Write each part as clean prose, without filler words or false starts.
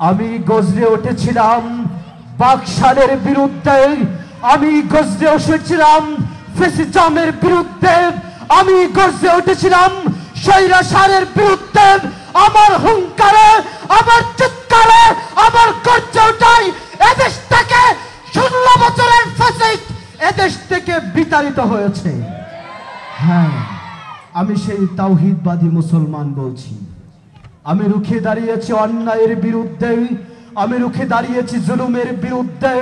আমি গর্জে উঠেছিলাম বাকশালের বিরুদ্ধে, আমি গর্জে উঠেছিলাম ফ্যাসিজমের বিরুদ্ধে, আমি গর্জে উঠেছিলাম স্বৈরাচারের বিরুদ্ধে। আমার হুঙ্কারে, আমার চিৎকারে, আমার গর্জে ওঠাই এদেশ থেকে 16 বছরের ফ্যাসিস্ট এদেশ থেকে বিতাড়িত হয়েছে। হ্যাঁ, আমি সেই তাওহীদবাদী মুসলমান বলছি। আমি রুখে দাঁড়িয়েছি অন্যায়ের বিরুদ্ধে, আমি রুখে দাঁড়িয়েছি জুলুমের বিরুদ্ধে,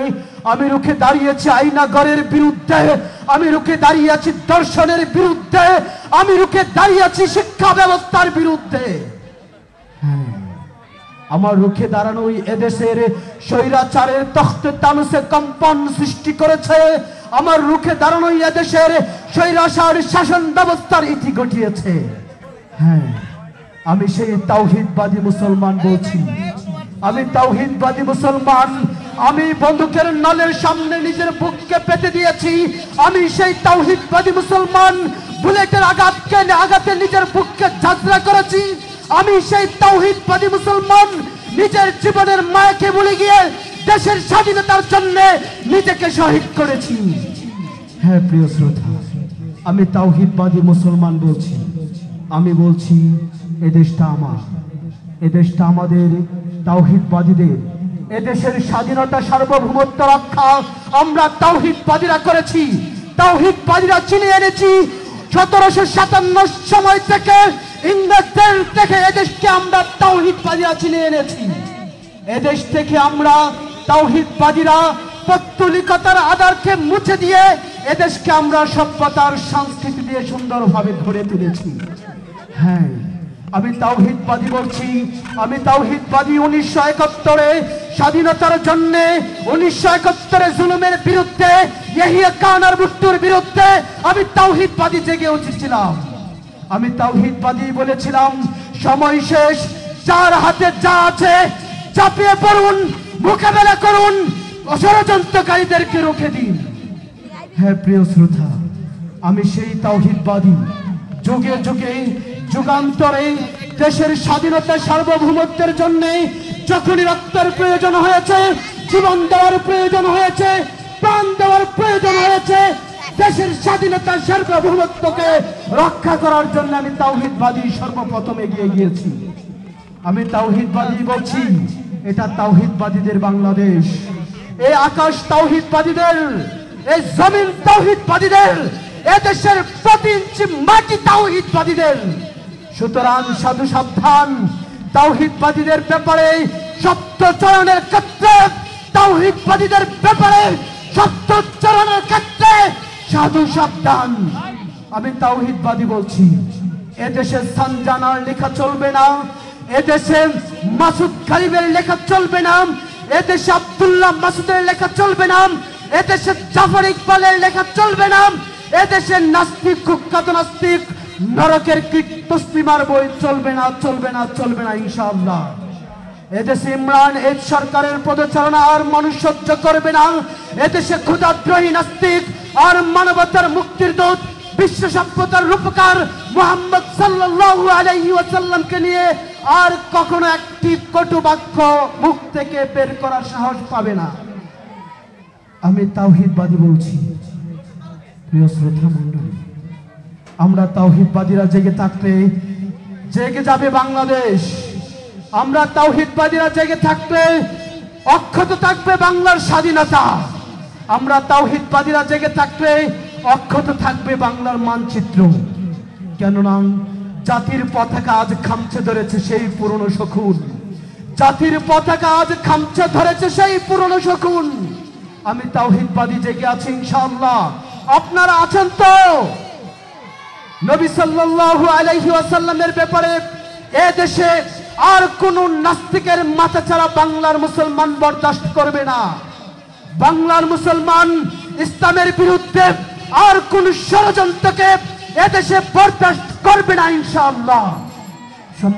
আমি রুখে দাঁড়িয়েছি আইনাগরের বিরুদ্ধে, আমি রুখে দাঁড়িয়েছি দর্শনের বিরুদ্ধে, আমি রুখে দাঁড়িয়েছি শিক্ষা ব্যবস্থার বিরুদ্ধে। হ্যাঁ, আমার রুখে দাঁড়ানোই এদেশের স্বৈরাচারের তখ্তে তানুসে কম্পন সৃষ্টি করেছে। আমার রুখে দাঁড়ানোই এদেশের স্বৈরাচার শাসন ব্যবস্থার ইতি ঘটিয়েছে। হ্যাঁ, আমি সেই তাওহীদবাদী মুসলমান বলছি। আমি তাওহীদবাদী মুসলমান। আমি বন্দুকের নলের সামনে নিজের বুককে পেতে দিয়েছি। আমি সেই তাওহীদবাদী মুসলমান। বুলেটের আঘাতে নিজের বুককে ঝাঁঝরা করেছি। আমি সেই তাওহীদবাদী মুসলমান। নিজের জীবনের মায়াকে ভুলে গিয়ে দেশের স্বাধীনতার জন্য নিজেকে শহীদ করেছি। হ্যাঁ প্রিয় শ্রোতা, আমি তাওহীদবাদী মুসলমান বলছি। আমি বলছি এদেশটা আমার, এদেশটা আমাদের তাওহীদবাদীদের। এদেশের স্বাধীনতা সার্বভৌমত্ব রক্ষা আমরা তাওহীদবাদীরা করেছি। তাওহীদবাদীরা চিনিয়ে এনেছি 1757 সময় থেকে, ইংরেজদের থেকে এদেশকে আমরা তাওহীদবাদীরা চিনিয়ে এনেছি। এদেশ থেকে আমরা তাওহীদবাদীরা পৌত্তলিকতার আধারকে মুছে দিয়ে এদেশকে আমরা সভ্যতার সংস্কৃতি দিয়ে সুন্দরভাবে গড়ে তুলেছি। হ্যাঁ, আমি তাওহীদবাদী বলছি। আমি তাওহীদবাদী 1971-এ স্বাধীনতার জন্য, 1971-এ জুলুমের বিরুদ্ধে, ইয়াহিয়া খান আর ভুট্টোর বিরুদ্ধে আমি তাওহীদবাদী জেগে উঠেছিলাম। আমি তাওহীদবাদী বলেছিলাম সময় শেষ, যার হাতে যা আছে চাপিয়ে পড়ুন, মোকাবেলা করুন, ষড়যন্ত্রকারীদেরকে রুখে দিন। হ্যাঁ প্রিয় শ্রোতা, আমি সেই তাওহীদবাদী। যুগে যুগে যুগান্তরে দেশের স্বাধীনতা সার্বভৌমত্বের জন্য যখনই রক্তের প্রয়োজন হয়েছে, জীবন দেওয়ার প্রয়োজন হয়েছে, প্রাণ দেওয়ার প্রয়োজন হয়েছে, দেশের স্বাধীনতা সার্বভৌমত্বকে রক্ষা করার জন্য আমি তাওহীদবাদী সর্বপ্রথম এগিয়ে গিয়েছি। আমি তাওহীদবাদী বলছি, এটা তাওহীদবাদীদের বাংলাদেশ। এই আকাশ তাওহীদবাদীদের, এই জমিন তাওহীদবাদীদের, এদেশের প্রতি ইঞ্চি মাটি তাওহীদবাদীদের। সুতরাং সাধু সাবধান, তাওহীদবাদীদের ব্যাপারে সপ্তচরণের ক্ষেত্রে, তাওহীদবাদীদের ব্যাপারে সপ্তচরণের ক্ষেত্রে সাধু সাবধান। আমি তাওহীদবাদী বলছি, এদেশে সানজানার লেখা চলবে না, এদেশে মাসুদ গালিবের লেখা চলবে না, এদেশে আব্দুল্লাহ মাসুদের লেখা চলবে না, এদেশে জাফর ইকবালের লেখা চলবে না, এদেশে নাস্তিক, কুখ্যাত নাস্তিক নরকের কীট তসলিমার বই চলবে না, চলবে না, চলবে না ইনশাআল্লাহ। এদেশে ইমরান এজ সরকারের পদচারণা আর মানুষ সহ্য করবে না। এদেশে ক্ষুধাদ্রোহী নাস্তিক আর মানবতার মুক্তির দূত, বিশ্ব সভ্যতার রূপকার মুহাম্মদ সাল্লাল্লাহু আলাইহি ওয়াসাল্লামকে নিয়ে আর কখনো একটি কটু বাক্য মুখ থেকে বের করার সাহস পাবে না। আমি তাওহীদবাদী বলছি। প্রিয় শ্রোতা মণ্ডলী, আমরা তাওহীদবাদীরা জেগে থাকলে জেগে যাবে বাংলাদেশ। আমরা তাওহীদবাদীরা জেগে থাকলে অক্ষত থাকবে বাংলার স্বাধীনতা। আমরা তাওহীদবাদীরা জেগে থাকলে অক্ষত থাকবে বাংলার মানচিত্র। কেননা জাতির পতাকা আজ খামচে ধরেছে সেই পুরনো শকুন, জাতির পতাকা আজ খামচে ধরেছে সেই পুরনো শকুন। আমি তাওহীদবাদী জেগে আছি ইনশাআল্লাহ। আপনারা আছেন তো? নবী সাল্লাল্লাহু আলাইহি ওয়াসাল্লামের ব্যাপারে এ দেশে আর কোন নাস্তিকের মাথা ছাড়া বাংলার মুসলমান বরদাস্ত করবে না। বাংলার মুসলমান ইসলামের বিরুদ্ধে আর কোন ষড়যন্ত্রকে এদেশে বরদাস্ত করবে না ইনশাআল্লাহ।